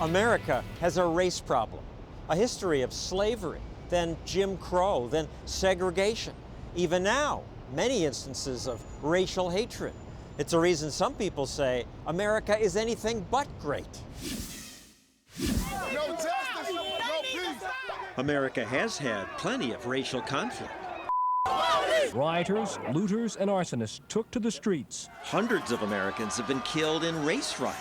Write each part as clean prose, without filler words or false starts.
America has a race problem, a history of slavery, then Jim Crow, then segregation. Even now, many instances of racial hatred. It's a reason some people say America is anything but great. No justice, no peace. America has had plenty of racial conflict. Rioters, looters, and arsonists took to the streets. Hundreds of Americans have been killed in race riots.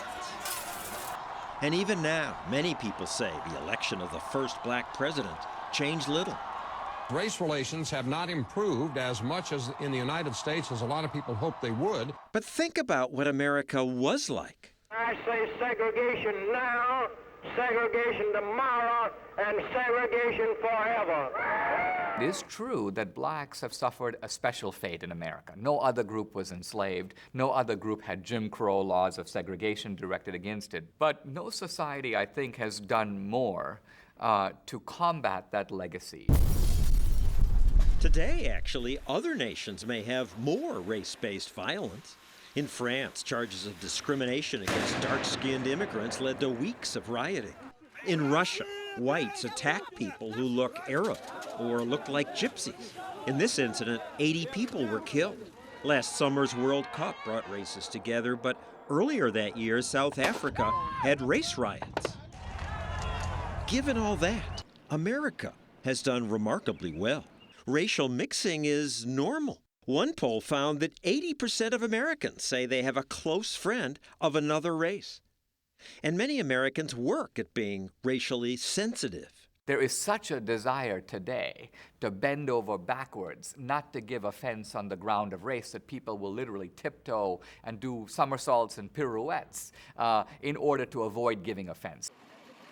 And even now, many people say the election of the first black president changed little. Race relations have not improved as much as in the United States as a lot of people hoped they would. But think about what America was like. I say segregation now, segregation tomorrow, and segregation forever. It is true that blacks have suffered a special fate in America. No other group was enslaved. No other group had Jim Crow laws of segregation directed against it. But no society, I think, has done more to combat that legacy. Today, actually, other nations may have more race-based violence. In France, charges of discrimination against dark-skinned immigrants led to weeks of rioting. In Russia, whites attack people who look Arab or look like gypsies. In this incident, 80 people were killed. Last summer's World Cup brought races together, but earlier that year, South Africa had race riots. Given all that, America has done remarkably well. Racial mixing is normal. One poll found that 80% of Americans say they have a close friend of another race. And many Americans work at being racially sensitive. There is such a desire today to bend over backwards, not to give offense on the ground of race, that people will literally tiptoe and do somersaults and pirouettes in order to avoid giving offense.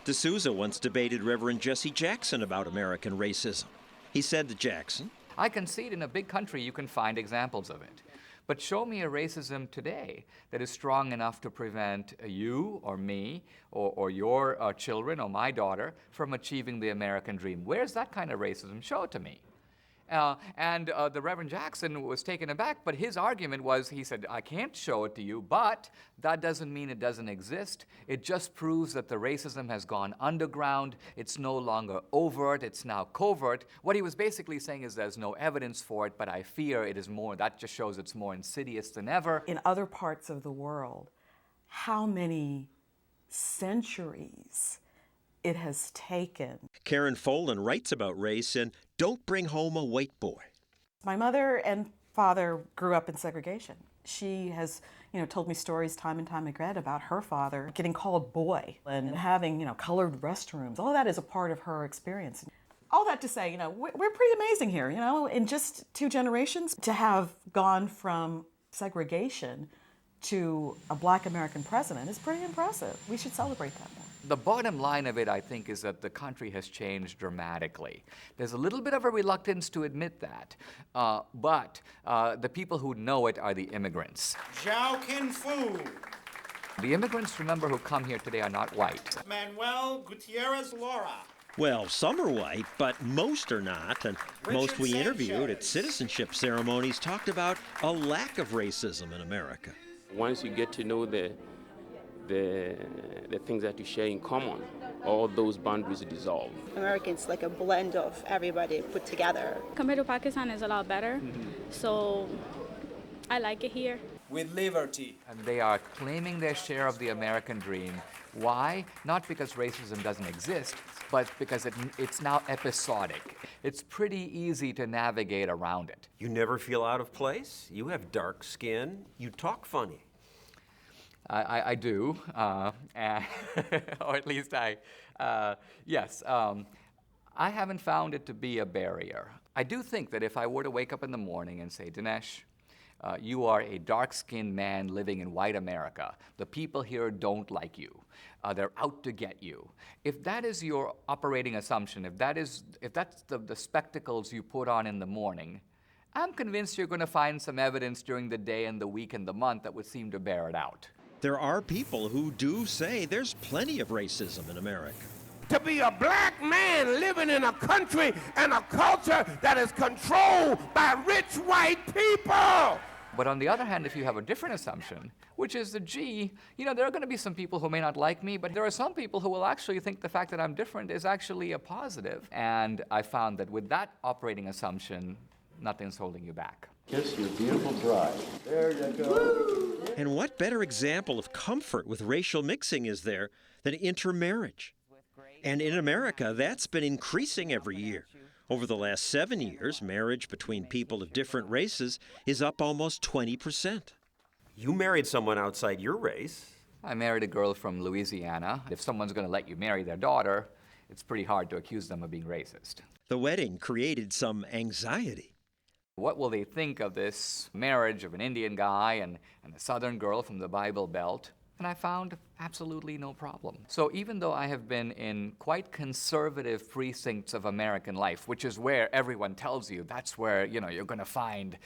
D'Souza once debated Reverend Jesse Jackson about American racism. He said to Jackson, I concede in a big country you can find examples of it. But show me a racism today that is strong enough to prevent you or me or your children or my daughter from achieving the American dream. Where's that kind of racism? Show it to me. The Reverend Jackson was taken aback, but his argument was, he said, I can't show it to you, but that doesn't mean it doesn't exist. It just proves that the racism has gone underground. It's no longer overt, it's now covert. What he was basically saying is there's no evidence for it, but I fear it is more, that just shows it's more insidious than ever. In other parts of the world, how many centuries it has taken. Karen Folan writes about race in Don't Bring Home a White Boy. My mother and father grew up in segregation. She has, told me stories time and time again about her father getting called boy and having, colored restrooms. All of that is a part of her experience. All that to say, we're pretty amazing here. In just 2 generations, to have gone from segregation to a black American president is pretty impressive. We should celebrate that more. The bottom line of it, I think, is that the country has changed dramatically. There's a little bit of a reluctance to admit that, but the people who know it are the immigrants. Zhao Kin Fu. The immigrants, remember, who come here today are not white. Manuel Gutierrez Laura. Well, some are white, but most are not, and most we interviewed at citizenship ceremonies talked about a lack of racism in America. Once you get to know the things that you share in common, all those boundaries dissolve. Americans like a blend of everybody put together. Compared to Pakistan, is a lot better, so I like it here. With liberty. And they are claiming their share of the American dream. Why? Not because racism doesn't exist, but because it's now episodic. It's pretty easy to navigate around it. You never feel out of place? You have dark skin. You talk funny. I do, or at least yes. I haven't found it to be a barrier. I do think that if I were to wake up in the morning and say, Dinesh, you are a dark-skinned man living in white America. The people here don't like you. They're out to get you. If that is your operating assumption, if that's the spectacles you put on in the morning, I'm convinced you're going to find some evidence during the day and the week and the month that would seem to bear it out. There are people who do say there's plenty of racism in America. To be a black man living in a country and a culture that is controlled by rich white people. But on the other hand, if you have a different assumption, which is that, gee, there are going to be some people who may not like me, but there are some people who will actually think the fact that I'm different is actually a positive. And I found that with that operating assumption, nothing's holding you back. Kiss your beautiful bride. There you go. And what better example of comfort with racial mixing is there than intermarriage? And in America, that's been increasing every year. Over the last 7 years, marriage between people of different races is up almost 20%. You married someone outside your race. I married a girl from Louisiana. If someone's going to let you marry their daughter, it's pretty hard to accuse them of being racist. The wedding created some anxiety. What will they think of this marriage of an Indian guy and a Southern girl from the Bible Belt? And I found absolutely no problem. So even though I have been in quite conservative precincts of American life, which is where everyone tells you that's where you're going to find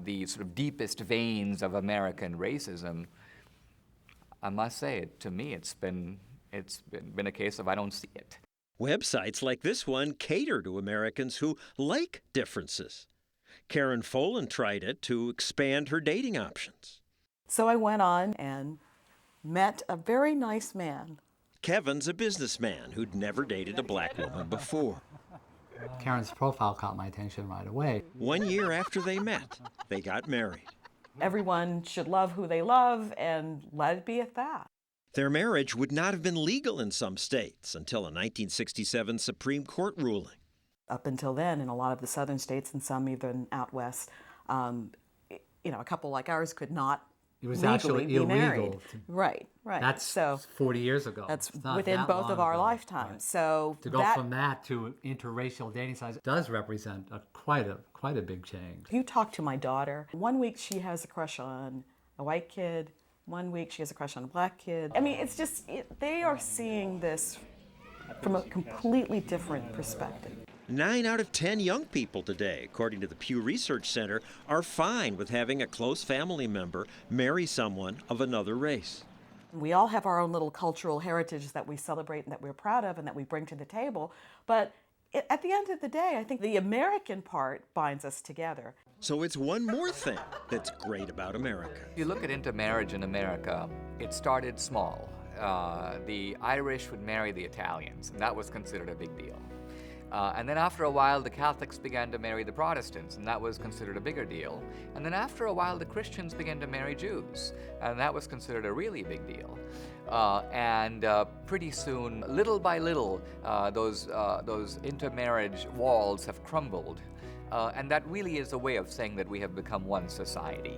the sort of deepest veins of American racism, I must say, to me, it's been a case of I don't see it. Websites like this one cater to Americans who like differences. Karen Folan tried it to expand her dating options. So I went on and met a very nice man. Kevin's a businessman who'd never dated a black woman before. Karen's profile caught my attention right away. 1 year after they met, they got married. Everyone should love who they love and let it be at that. Their marriage would not have been legal in some states until a 1967 Supreme Court ruling. Up until then, in a lot of the southern states and some even out west, a couple like ours could not It was legally actually be illegal. married. Right. That's so 40 years ago. That's It's not within that both long of our ago. lifetimes. Right. So to go from that to interracial dating sites does represent quite a big change. If you talk to my daughter, 1 week she has a crush on a white kid, 1 week she has a crush on a black kid. I mean, it's just, they are seeing this from a completely different perspective. 9 out of 10 young people today, according to the Pew Research Center, are fine with having a close family member marry someone of another race. We all have our own little cultural heritage that we celebrate and that we're proud of and that we bring to the table. But at the end of the day, I think the American part binds us together. So it's one more thing that's great about America. If you look at intermarriage in America, it started small. The Irish would marry the Italians, and that was considered a big deal. And then after a while, the Catholics began to marry the Protestants, and that was considered a bigger deal. And then after a while, the Christians began to marry Jews, and that was considered a really big deal. And pretty soon, little by little, those intermarriage walls have crumbled. And that really is a way of saying that we have become one society.